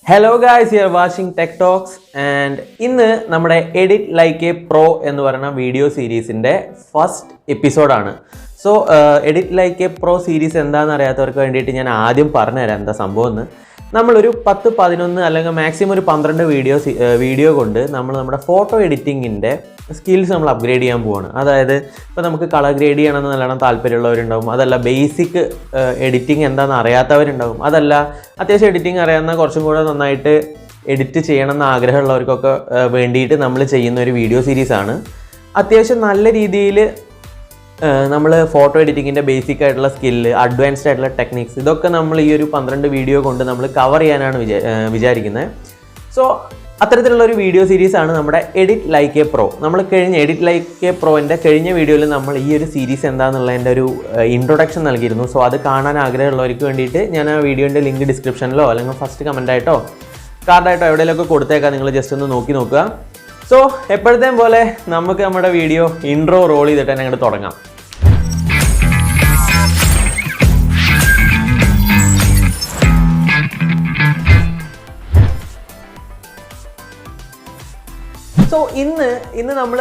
Hello guys, you are watching TechTalks and ഇന്ന് നമ്മുടെ Edit Like a Pro എന്ന് പറയുന്ന വീഡിയോ സീരീസിൻ്റെ ഫസ്റ്റ് എപ്പിസോഡാണ്. So Edit Like a Pro series എന്താണെന്ന് അറിയാത്തവർക്ക് വേണ്ടിയിട്ട് ഞാൻ ആദ്യം പറഞ്ഞുതരാം എന്താ സംഭവം എന്ന്. നമ്മളൊരു 10-11 അല്ലെങ്കിൽ മാക്സിമം ഒരു 12 വീഡിയോ കൊണ്ട് നമ്മൾ നമ്മുടെ ഫോട്ടോ എഡിറ്റിങ്ങിൻ്റെ സ്കിൽസ് നമ്മൾ അപ്ഗ്രേഡ് ചെയ്യാൻ പോവാണ്. അതായത് ഇപ്പോൾ നമുക്ക് കളർ ഗ്രേഡ് ചെയ്യണമെന്ന് നല്ലോണം താല്പര്യമുള്ളവരുണ്ടാവും, അതല്ല ബേസിക് എഡിറ്റിംഗ് എന്താണെന്ന് അറിയാത്തവരുണ്ടാവും, അതല്ല അത്യാവശ്യം എഡിറ്റിംഗ് അറിയാവുന്ന കുറച്ചും കൂടെ നന്നായിട്ട് എഡിറ്റ് ചെയ്യണമെന്ന് ആഗ്രഹമുള്ളവർക്കൊക്കെ വേണ്ടിയിട്ട് നമ്മൾ ചെയ്യുന്ന ഒരു വീഡിയോ സീരീസാണ്. അത്യാവശ്യം നല്ല രീതിയിൽ നമ്മൾ ഫോട്ടോ എഡിറ്റിങ്ങിൻ്റെ ബേസിക് ആയിട്ടുള്ള സ്കില്ല്, അഡ്വാൻസ്ഡ് ആയിട്ടുള്ള ടെക്നിക്സ്, ഇതൊക്കെ നമ്മൾ ഈ ഒരു 12 വീഡിയോ കൊണ്ട് നമ്മൾ കവർ ചെയ്യാനാണ് വിചാരിക്കുന്നത്. സോ അത്തരത്തിലുള്ള ഒരു വീഡിയോ സീരീസാണ് നമ്മുടെ എഡിറ്റ് ലൈക്ക് എ പ്രോ. നമ്മൾ കഴിഞ്ഞ എഡിറ്റ് ലൈക്ക് എ പ്രോൻ്റെ കഴിഞ്ഞ വീഡിയോയിൽ നമ്മൾ ഈ ഒരു സീരീസ് എന്താണെന്നുള്ളതിൻ്റെ ഒരു ഇൻട്രൊഡക്ഷൻ നൽകിയിരുന്നു. സോ അത് കാണാൻ ആഗ്രഹമുള്ളവർക്ക് വേണ്ടിയിട്ട് ഞാൻ ആ വീഡിയോൻ്റെ ലിങ്ക് ഡിസ്ക്രിപ്ഷനിലോ അല്ലെങ്കിൽ ഫസ്റ്റ് കമൻറ്റായിട്ടോ കാർഡായിട്ടോ എവിടെയെങ്കിലൊക്കെ കൊടുത്തേക്കാം, നിങ്ങൾ ജസ്റ്റ് ഒന്ന് നോക്കുക. സോ എപ്പോഴത്തേം പോലെ നമുക്ക് നമ്മുടെ വീഡിയോ ഇൻട്രോ റോൾ ചെയ്തിട്ട് തന്നെ അങ്ങോട്ട് തുടങ്ങാം. സോ ഇന്ന് നമ്മൾ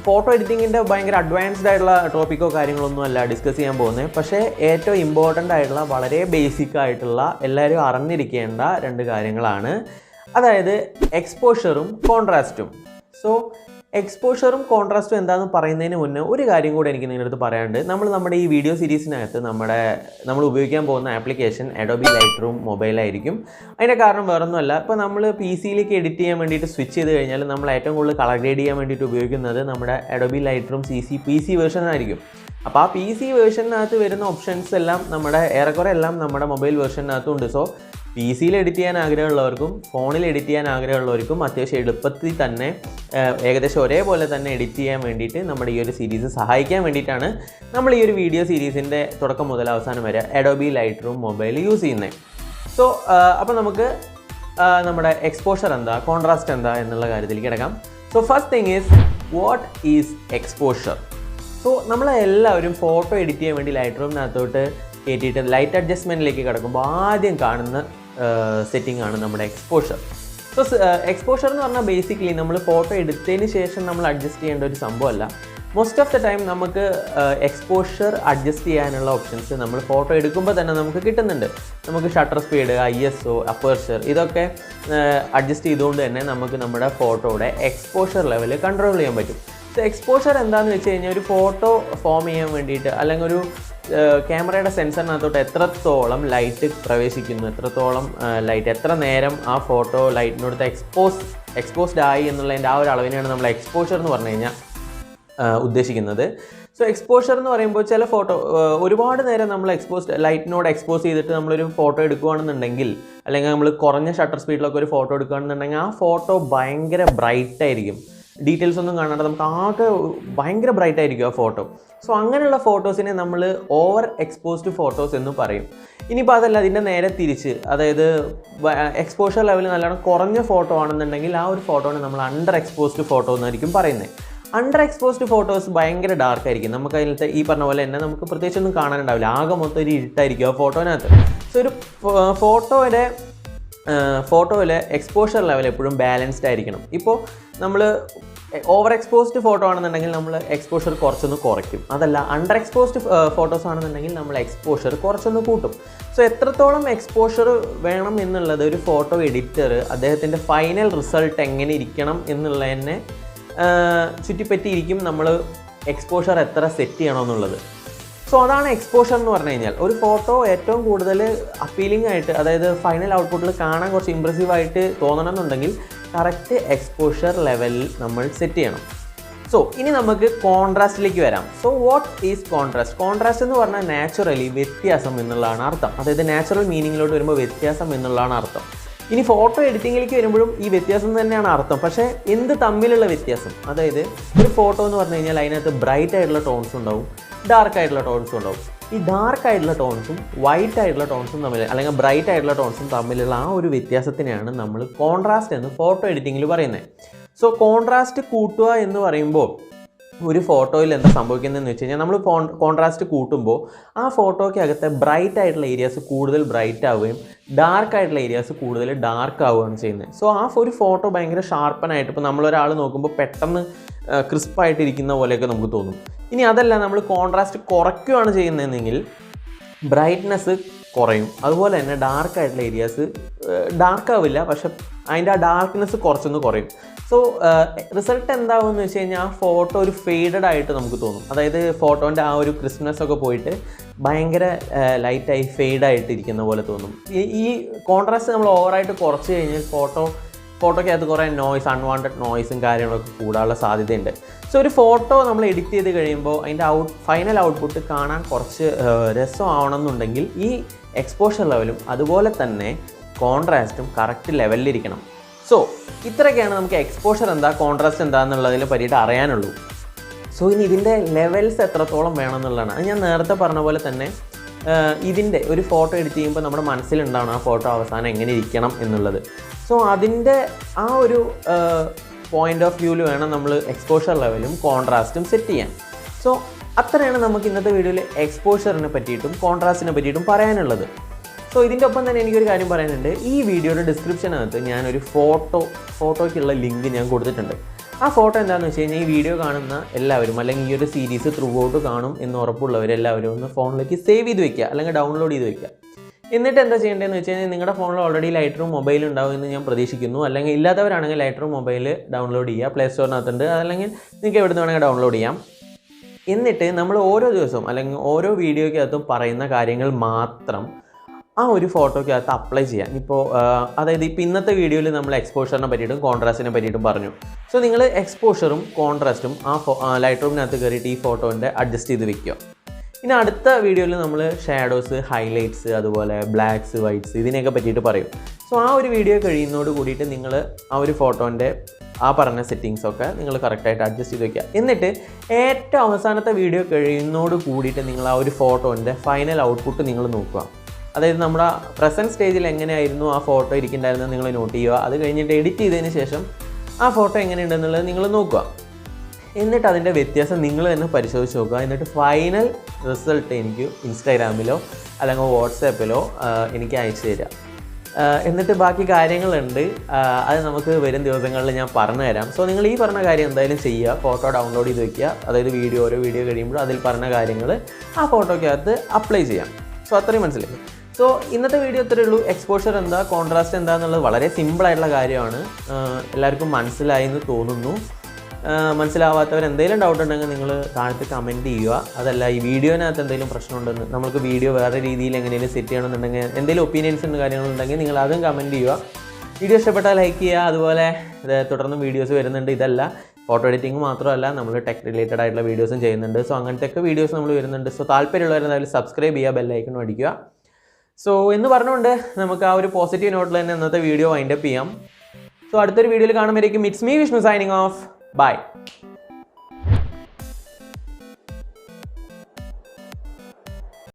ഫോട്ടോ എഡിറ്റിങ്ങിൻ്റെ ഭയങ്കര അഡ്വാൻസ്ഡ് ആയിട്ടുള്ള ടോപ്പിക്കോ കാര്യങ്ങളൊന്നും അല്ല ഡിസ്കസ് ചെയ്യാൻ പോകുന്നത്. പക്ഷേ ഏറ്റവും ഇമ്പോർട്ടൻ്റ് ആയിട്ടുള്ള വളരെ ബേസിക് ആയിട്ടുള്ള എല്ലാവരും അറിഞ്ഞിരിക്കേണ്ട 2 കാര്യങ്ങളാണ്. അതായത് എക്സ്പോഷറും കോൺട്രാസ്റ്റും. സോ എക്സ്പോഷറും കോൺട്രാസ്റ്റും എന്താണെന്ന് പറയുന്നതിന് മുന്നേ ഒരു കാര്യം കൂടെ എനിക്ക് നിങ്ങളുടെ അടുത്ത് പറയാനുണ്ട്. നമ്മുടെ ഈ വീഡിയോ സീരീസിനകത്ത് നമ്മൾ ഉപയോഗിക്കാൻ പോകുന്ന ആപ്ലിക്കേഷൻ അഡോബി ലൈറ്റ്റൂം മൊബൈലായിരിക്കും. അതിൻ്റെ കാരണം വേറൊന്നുമല്ല, ഇപ്പോൾ നമ്മൾ പി സിയിലേക്ക് എഡിറ്റ് ചെയ്യാൻ വേണ്ടിയിട്ട് സ്വിച്ച് ചെയ്ത് കഴിഞ്ഞാൽ നമ്മൾ ഏറ്റവും കൂടുതൽ കളർ ഗ്രേഡ് ചെയ്യാൻ വേണ്ടിയിട്ട് ഉപയോഗിക്കുന്നത് നമ്മുടെ അഡോബി ലൈറ്റ്റൂം പി സി വേർഷനായിരിക്കും. അപ്പോൾ ആ പി സി വേർഷനകത്ത് വരുന്ന ഓപ്ഷൻസ് എല്ലാം ഏറെക്കുറെ എല്ലാം നമ്മുടെ മൊബൈൽ വേർഷനകത്തും ഉണ്ട്. സോ പി സിയിൽ എഡിറ്റ് ചെയ്യാൻ ആഗ്രഹമുള്ളവർക്കും ഫോണിൽ എഡിറ്റ് ചെയ്യാൻ ആഗ്രഹമുള്ളവർക്കും അത്യാവശ്യം എളുപ്പത്തിൽ തന്നെ ഏകദേശം ഒരേപോലെ തന്നെ എഡിറ്റ് ചെയ്യാൻ വേണ്ടിയിട്ട് നമ്മുടെ ഈ ഒരു സീരീസ് സഹായിക്കാൻ വേണ്ടിയിട്ടാണ് നമ്മൾ ഈ ഒരു വീഡിയോ സീരീസിൻ്റെ തുടക്കം മുതൽ അവസാനം വരെ അഡോബി ലൈറ്റ്റൂം മൊബൈൽ യൂസ് ചെയ്യുന്നത്. സോ അപ്പോൾ നമുക്ക് നമ്മുടെ എക്സ്പോഷർ എന്താ, കോൺട്രാസ്റ്റ് എന്താ എന്നുള്ള കാര്യത്തിലേക്ക് കിടക്കാം. So first thing is what is exposure. So നമ്മളെല്ലാവരും ഫോട്ടോ എഡിറ്റ് ചെയ്യാൻ വേണ്ടി ലൈറ്റ്റൂമിനകത്തോട്ട് കയറ്റിയിട്ട് ലൈറ്റ് അഡ്ജസ്റ്റ്മെൻറ്റിലേക്ക് കിടക്കുമ്പോൾ ആദ്യം കാണുന്ന സെറ്റിംഗ് ആണ് നമ്മുടെ എക്സ്പോഷർ. സോ എക്സ്പോഷർ എന്ന് പറഞ്ഞാൽ ബേസിക്കലി നമ്മൾ ഫോട്ടോ എടുത്തതിന് ശേഷം നമ്മൾ അഡ്ജസ്റ്റ് ചെയ്യേണ്ട ഒരു സംഭവമല്ല. മോസ്റ്റ് ഓഫ് ദ ടൈം നമുക്ക് എക്സ്പോഷർ അഡ്ജസ്റ്റ് ചെയ്യാനുള്ള ഓപ്ഷൻസ് നമ്മൾ ഫോട്ടോ എടുക്കുമ്പോൾ തന്നെ നമുക്ക് കിട്ടുന്നുണ്ട്. നമുക്ക് ഷട്ടർ സ്പീഡ്, ISO, അപ്പർച്ചർ ഇതൊക്കെ അഡ്ജസ്റ്റ് ചെയ്തുകൊണ്ട് തന്നെ നമുക്ക് നമ്മുടെ ഫോട്ടോയുടെ എക്സ്പോഷർ ലെവൽ കൺട്രോൾ ചെയ്യാൻ പറ്റും. സോ എക്സ്പോഷർ എന്താണെന്ന് വെച്ച് കഴിഞ്ഞാൽ ഒരു ഫോട്ടോ ഫോം ചെയ്യാൻ വേണ്ടിയിട്ട് അല്ലെങ്കിൽ ഒരു ക്യാമറയുടെ സെൻസറിനകത്തോട്ട് എത്രത്തോളം ലൈറ്റ് പ്രവേശിക്കുന്നു, എത്രത്തോളം ലൈറ്റ് എത്ര നേരം ആ ഫോട്ടോ ലൈറ്റിനോടത്ത് എക്സ്പോസ്ഡ് ആയി എന്നുള്ളതിൻ്റെ ആ ഒരു അളവിനെയാണ് നമ്മൾ എക്സ്പോഷർ എന്ന് പറഞ്ഞു കഴിഞ്ഞാൽ ഉദ്ദേശിക്കുന്നത്. സോ എക്സ്പോഷർ എന്ന് പറയുമ്പോൾ ചില ഫോട്ടോ ഒരുപാട് നേരം നമ്മൾ ലൈറ്റിനോട് എക്സ്പോസ് ചെയ്തിട്ട് നമ്മളൊരു ഫോട്ടോ എടുക്കുകയാണെന്നുണ്ടെങ്കിൽ, അല്ലെങ്കിൽ നമ്മൾ കുറഞ്ഞ ഷട്ടർ സ്പീഡിലൊക്കെ ഒരു ഫോട്ടോ എടുക്കുകയാണെന്നുണ്ടെങ്കിൽ ആ ഫോട്ടോ ഭയങ്കര ബ്രൈറ്റ് ആയിരിക്കും. ഡീറ്റെയിൽസ് ഒന്നും കാണാണ്ട് നമുക്ക് ആകെ ഭയങ്കര ബ്രൈറ്റ് ആയിരിക്കും ആ ഫോട്ടോ. സോ അങ്ങനെയുള്ള ഫോട്ടോസിനെ നമ്മൾ ഓവർ എക്സ്പോസ്ഡ് ഫോട്ടോസ് എന്ന് പറയും. ഇനിയിപ്പോൾ അതല്ല, അതിൻ്റെ നേരെ തിരിച്ച്, അതായത് എക്സ്പോഷർ ലെവൽ നല്ലോണം കുറഞ്ഞ ഫോട്ടോ ആണെന്നുണ്ടെങ്കിൽ ആ ഒരു ഫോട്ടോനെ നമ്മൾ അണ്ടർ എക്സ്പോസ്ഡ് ഫോട്ടോ എന്നായിരിക്കും പറയുന്നത്. അണ്ടർ എക്സ്പോസ്ഡ് ഫോട്ടോസ് ഭയങ്കര ഡാർക്കായിരിക്കും. നമുക്ക് അതിലത്തെ ഈ പറഞ്ഞ പോലെ തന്നെ നമുക്ക് പ്രത്യേകിച്ചൊന്നും കാണാനുണ്ടാവില്ല, ആകെ മൊത്തം ഒരു ഇരുട്ടായിരിക്കും ആ ഫോട്ടോനകത്ത്. സോ ഒരു ഫോട്ടോയിലെ എക്സ്പോഷർ ലെവൽ എപ്പോഴും ബാലൻസ്ഡ് ആയിരിക്കണം. ഇപ്പോൾ നമ്മൾ ഓവർ എക്സ്പോസ്ഡ് ഫോട്ടോ ആണെന്നുണ്ടെങ്കിൽ നമ്മൾ എക്സ്പോഷർ കുറച്ചൊന്ന് കുറയ്ക്കും, അതല്ല അണ്ടർ എക്സ്പോസ്ഡ് ഫോട്ടോസ് ആണെന്നുണ്ടെങ്കിൽ നമ്മൾ എക്സ്പോഷർ കുറച്ചൊന്ന് കൂട്ടും. സോ എത്രത്തോളം എക്സ്പോഷർ വേണം എന്നുള്ളത് ഒരു ഫോട്ടോ എഡിറ്റർ അദ്ദേഹത്തിൻ്റെ ഫൈനൽ റിസൾട്ട് എങ്ങനെ ഇരിക്കണം എന്നുള്ളതിനെ ചുറ്റിപ്പറ്റിയിരിക്കും നമ്മൾ എക്സ്പോഷർ എത്ര സെറ്റ് ചെയ്യണമെന്നുള്ളത്. സോ അതാണ് എക്സ്പോഷർ എന്ന് പറഞ്ഞു കഴിഞ്ഞാൽ. ഒരു ഫോട്ടോ ഏറ്റവും കൂടുതൽ അപ്പീലിംഗ് ആയിട്ട്, അതായത് ഫൈനൽ ഔട്ട്പുട്ടിൽ കാണാൻ കുറച്ച് ഇമ്പ്രസീവായിട്ട് തോന്നണം എന്നുണ്ടെങ്കിൽ കറക്റ്റ് എക്സ്പോഷർ ലെവലിൽ നമ്മൾ സെറ്റ് ചെയ്യണം. സോ ഇനി നമുക്ക് കോൺട്രാസ്റ്റിലേക്ക് വരാം. So what is contrast? Contrast എന്ന് പറഞ്ഞാൽ നാച്ചുറലി വ്യത്യാസം എന്നുള്ളതാണ് അർത്ഥം. അതായത് നാച്ചുറൽ മീനിങ്ങിലോട്ട് വരുമ്പോൾ വ്യത്യാസം എന്നുള്ളതാണ് അർത്ഥം. ഇനി ഫോട്ടോ എഡിറ്റിങ്ങിലേക്ക് വരുമ്പോഴും ഈ വ്യത്യാസം തന്നെയാണ് അർത്ഥം. പക്ഷേ എന്ത് തമ്മിലുള്ള വ്യത്യാസം? അതായത് ഒരു ഫോട്ടോ എന്ന് പറഞ്ഞു കഴിഞ്ഞാൽ അതിനകത്ത് ബ്രൈറ്റ് ആയിട്ടുള്ള ടോൺസ് ഉണ്ടാവും, ഡാർക്ക് ആയിട്ടുള്ള ടോൺസും ഉണ്ടാവും. ഈ ഡാർക്ക് ആയിട്ടുള്ള ടോൺസും വൈറ്റ് ആയിട്ടുള്ള ടോൺസും തമ്മിൽ, അല്ലെങ്കിൽ ബ്രൈറ്റ് ആയിട്ടുള്ള ടോൺസും തമ്മിലുള്ള ആ ഒരു വ്യത്യാസത്തിനെയാണ് നമ്മൾ കോൺട്രാസ്റ്റ് എന്ന് ഫോട്ടോ എഡിറ്റിങ്ങിൽ പറയുന്നത്. സോ കോൺട്രാസ്റ്റ് കൂട്ടുക എന്ന് പറയുമ്പോൾ ഒരു ഫോട്ടോയിൽ എന്താ സംഭവിക്കുന്നതെന്ന് വെച്ച് കഴിഞ്ഞാൽ നമ്മൾ കോൺട്രാസ്റ്റ് കൂട്ടുമ്പോൾ ആ ഫോട്ടോയ്ക്കകത്തെ ബ്രൈറ്റ് ആയിട്ടുള്ള ഏരിയാസ് കൂടുതൽ ബ്രൈറ്റ് ആവുകയും ഡാർക്ക് ആയിട്ടുള്ള ഏരിയാസ് കൂടുതൽ ഡാർക്ക് ആവുകയാണ് ചെയ്യുന്നത്. സോ ആ ഒരു ഫോട്ടോ ഭയങ്കര ഷാർപ്പനായിട്ട് ഇപ്പോൾ നമ്മളൊരാൾ നോക്കുമ്പോൾ പെട്ടെന്ന് ക്രിസ്പായിട്ടിരിക്കുന്ന പോലെയൊക്കെ നമുക്ക് തോന്നും. ഇനി അതല്ല, നമ്മൾ കോൺട്രാസ്റ്റ് കുറയ്ക്കുകയാണ് ചെയ്യുന്നതെങ്കിൽ ബ്രൈറ്റ്നെസ് കുറയും. അതുപോലെ തന്നെ ഡാർക്ക് ആയിട്ടുള്ള ഏരിയാസ് ഡാർക്ക് ആവില്ല, പക്ഷെ അതിൻ്റെ ആ ഡാർക്ക്നെസ് കുറച്ചൊന്ന് കുറയും. സോ റിസൾട്ട് എന്താവുമെന്ന് വെച്ച് കഴിഞ്ഞാൽ ആ ഫോട്ടോ ഒരു ഫെയ്ഡഡ് ആയിട്ട് നമുക്ക് തോന്നും. അതായത് ഫോട്ടോൻ്റെ ആ ഒരു ക്രിസ്പ്നെസ് ഒക്കെ പോയിട്ട് ഭയങ്കര ലൈറ്റായി ഫെയ്ഡായിട്ടിരിക്കുന്ന പോലെ തോന്നും. ഈ കോൺട്രാസ്റ്റ് നമ്മൾ ഓവറായിട്ട് കുറച്ച് കഴിഞ്ഞാൽ ഫോട്ടോയ്ക്കകത്ത് കുറേ അൺവാണ്ടഡ് നോയ്സും കാര്യങ്ങളൊക്കെ കൂടാനുള്ള സാധ്യതയുണ്ട്. സോ ഒരു ഫോട്ടോ നമ്മൾ എഡിറ്റ് ചെയ്ത് കഴിയുമ്പോൾ അതിൻ്റെ ഫൈനൽ ഔട്ട്പുട്ട് കാണാൻ കുറച്ച് രസമാവണമെന്നുണ്ടെങ്കിൽ ഈ എക്സ്പോഷർ ലെവലും അതുപോലെ തന്നെ കോൺട്രാസ്റ്റും കറക്റ്റ് ലെവലിലിരിക്കണം. സോ ഇത്രയൊക്കെയാണ് നമുക്ക് എക്സ്പോഷർ എന്താ കോൺട്രാസ്റ്റ് എന്താണെന്നുള്ളതിനെ പറ്റിയിട്ട് അറിയാനുള്ളൂ. സോ ഇനി ഇതിൻ്റെ ലെവൽസ് എത്രത്തോളം വേണമെന്നുള്ളതാണ്. അത് ഞാൻ നേരത്തെ പറഞ്ഞ പോലെ തന്നെ ഇതിൻ്റെ ഒരു ഫോട്ടോ എഡിറ്റ് ചെയ്യുമ്പോൾ നമ്മുടെ മനസ്സിലുണ്ടാവണം ആ ഫോട്ടോ അവസാനം എങ്ങനെ ഇരിക്കണം എന്നുള്ളത്. സോ അതിൻ്റെ ആ ഒരു പോയിൻ്റ് ഓഫ് വ്യൂവിൽ വേണം നമ്മൾ എക്സ്പോഷർ ലെവലും കോൺട്രാസ്റ്റും സെറ്റ് ചെയ്യാൻ. സോ അത്രയാണ് നമുക്ക് ഇന്നത്തെ വീഡിയോയിൽ എക്സ്പോഷറിനെ പറ്റിയിട്ടും കോൺട്രാസ്റ്റിനെ പറ്റിയിട്ടും പറയാനുള്ളത്. സോ ഇതിൻ്റെ ഒപ്പം തന്നെ എനിക്കൊരു കാര്യം പറയാനുണ്ട്. ഈ വീഡിയോയുടെ ഡിസ്ക്രിപ്ഷനകത്ത് ഞാനൊരു ഫോട്ടോയ്ക്കുള്ള ലിങ്ക് ഞാൻ കൊടുത്തിട്ടുണ്ട്. ആ ഫോട്ടോ എന്താണെന്ന് വെച്ച് കഴിഞ്ഞാൽ ഈ വീഡിയോ കാണുന്ന എല്ലാവരും, അല്ലെങ്കിൽ ഈ ഒരു സീരീസ് ത്രൂ ഔട്ട് കാണും എന്ന് ഉറപ്പുള്ളവരെല്ലാവരും ഒന്ന് ഫോണിലേക്ക് സേവ് ചെയ്ത് വെക്കുക, അല്ലെങ്കിൽ ഡൗൺലോഡ് ചെയ്ത് വെക്കുക. എന്നിട്ട് എന്താ ചെയ്യേണ്ടതെന്ന് വെച്ച് കഴിഞ്ഞാൽ നിങ്ങളുടെ ഫോണിൽ ഓൾറെഡി ലൈറ്റ് റൂം മൊബൈൽ ഉണ്ടാവും എന്ന് ഞാൻ പ്രതീക്ഷിക്കുന്നു. അല്ലെങ്കിൽ ഇല്ലാത്തവരാണെങ്കിൽ ലൈറ്റ് റൂം മൊബൈൽ ഡൗൺലോഡ് ചെയ്യുക, പ്ലേ സ്റ്റോറിനകത്തുണ്ട്. അതല്ലെങ്കിൽ നിങ്ങൾക്ക് എവിടെ നിന്ന് വേണമെങ്കിൽ ഡൗൺലോഡ് ചെയ്യാം. എന്നിട്ട് നമ്മൾ ഓരോ ദിവസവും അല്ലെങ്കിൽ ഓരോ വീഡിയോയ്ക്കകത്തും പറയുന്ന കാര്യങ്ങൾ മാത്രം ആ ഒരു ഫോട്ടോയ്ക്കകത്ത് അപ്ലൈ ചെയ്യാം. ഇപ്പോൾ അതായത് ഇപ്പോൾ ഇന്നത്തെ വീഡിയോയിൽ നമ്മൾ എക്സ്പോഷറിനെ പറ്റിയിട്ടും കോൺട്രാസ്റ്റിനെ പറ്റിയിട്ടും പറഞ്ഞു. സോ നിങ്ങൾ എക്സ്പോഷറും കോൺട്രാസ്റ്റും ആ ലൈറ്റ് റൂമിനകത്ത് കയറിയിട്ട് ഈ ഫോട്ടോൻ്റെ അഡ്ജസ്റ്റ് ചെയ്ത് വെക്കുക. ഇനി അടുത്ത വീഡിയോയിൽ നമ്മൾ ഷാഡോസ്, ഹൈലൈറ്റ്സ്, അതുപോലെ ബ്ലാക്ക്സ്, വൈറ്റ്സ് ഇതിനെയൊക്കെ പറ്റിയിട്ട് പറയും. സോ ആ ഒരു വീഡിയോ കഴിയുന്നതോട് കൂടിയിട്ട് നിങ്ങൾ ആ ഒരു ഫോട്ടോൻ്റെ ആ പറഞ്ഞ സെറ്റിങ്സൊക്കെ നിങ്ങൾ കറക്റ്റായിട്ട് അഡ്ജസ്റ്റ് ചെയ്ത് വയ്ക്കുക. എന്നിട്ട് ഏറ്റവും അവസാനത്തെ വീഡിയോ കഴിയുന്നതോട് കൂടിയിട്ട് നിങ്ങൾ ആ ഒരു ഫോട്ടോൻ്റെ ഫൈനൽ ഔട്ട്പുട്ട് നിങ്ങൾ നോക്കുക. അതായത് നമ്മുടെ പ്രസൻറ്റ് സ്റ്റേജിൽ എങ്ങനെയായിരുന്നു ആ ഫോട്ടോ ഇരിക്കുന്നുണ്ടായിരുന്നത് നിങ്ങൾ നോട്ട് ചെയ്യുക. അത് കഴിഞ്ഞിട്ട് എഡിറ്റ് ചെയ്തതിന് ശേഷം ആ ഫോട്ടോ എങ്ങനെയുണ്ടെന്നുള്ളത് നിങ്ങൾ നോക്കുക. എന്നിട്ട് അതിൻ്റെ വ്യത്യാസം നിങ്ങൾ തന്നെ പരിശോധിച്ച് നോക്കുക. എന്നിട്ട് ഫൈനൽ റിസൾട്ട് എനിക്ക് ഇൻസ്റ്റാഗ്രാമിലോ അല്ലെങ്കിൽ വാട്സാപ്പിലോ എനിക്ക് അയച്ചു തരിക. എന്നിട്ട് ബാക്കി കാര്യങ്ങളുണ്ട്, അത് നമുക്ക് വരും ദിവസങ്ങളിൽ ഞാൻ പറഞ്ഞു തരാം. സോ നിങ്ങൾ ഈ പറഞ്ഞ കാര്യം എന്തായാലും ചെയ്യുക. ഫോട്ടോ ഡൗൺലോഡ് ചെയ്ത് വയ്ക്കുക. അതായത് ഓരോ വീഡിയോ കഴിയുമ്പോൾ അതിൽ പറഞ്ഞ കാര്യങ്ങൾ ആ ഫോട്ടോയ്ക്കകത്ത് അപ്ലൈ ചെയ്യാം. സോ അത്രയും മനസ്സിലായി. സോ ഇന്നത്തെ വീഡിയോ ഇത്രയേ ഉള്ളൂ. എക്സ്പോഷർ എന്താ, കോൺട്രാസ്റ്റ് എന്താണെന്നുള്ളത് വളരെ സിമ്പിളായിട്ടുള്ള കാര്യമാണ്. എല്ലാവർക്കും മനസ്സിലായി എന്ന് തോന്നുന്നു. മനസ്സിലാവാത്തവർ എന്തെങ്കിലും ഡൗട്ട് ഉണ്ടെങ്കിൽ നിങ്ങൾ താഴത്ത് കമൻറ്റ് ചെയ്യുക. അതല്ല ഈ വീഡിയോനകത്ത് എന്തെങ്കിലും പ്രശ്നമുണ്ടെന്ന്, നമുക്ക് വീഡിയോ വേറെ രീതിയിൽ എങ്ങനെയും സെറ്റ് ചെയ്യണമെന്നുണ്ടെങ്കിൽ എന്തെങ്കിലും ഒപ്പീനിയൻസ് കാര്യങ്ങളുണ്ടെങ്കിൽ നിങ്ങൾ അതും കമൻറ്റ് ചെയ്യുക. വീഡിയോ ഇഷ്ടപ്പെട്ടാൽ ലൈക്ക് ചെയ്യുക. അതുപോലെ തുടർന്നും വീഡിയോസ് വരുന്നുണ്ട്. ഇതല്ല ഫോട്ടോ എഡിറ്റിംഗ് മാത്രമല്ല, നമ്മൾ ടെക് റിലേറ്റഡ് ആയിട്ടുള്ള വീഡിയോസും ചെയ്യുന്നുണ്ട്. സോ അങ്ങനത്തെയൊക്കെ വീഡിയോസ് നമ്മൾ വരുന്നുണ്ട്. സോ താല്പര്യമുള്ളവരെന്തായാലും സബ്സ്ക്രൈബ് ചെയ്യുക, ബെല്ലൈക്കൺ അടിക്കുക. സോ എന്ന് പറഞ്ഞുകൊണ്ട് നമുക്ക് ആ ഒരു പോസിറ്റീവ് നോട്ടിൽ തന്നെ ഇന്നത്തെ വീഡിയോ വൈൻഡപ്പ് ചെയ്യാം. സോ അടുത്തൊരു വീഡിയോയിൽ കാണുമ്പോഴേക്കും it's me Vishnu signing off. By.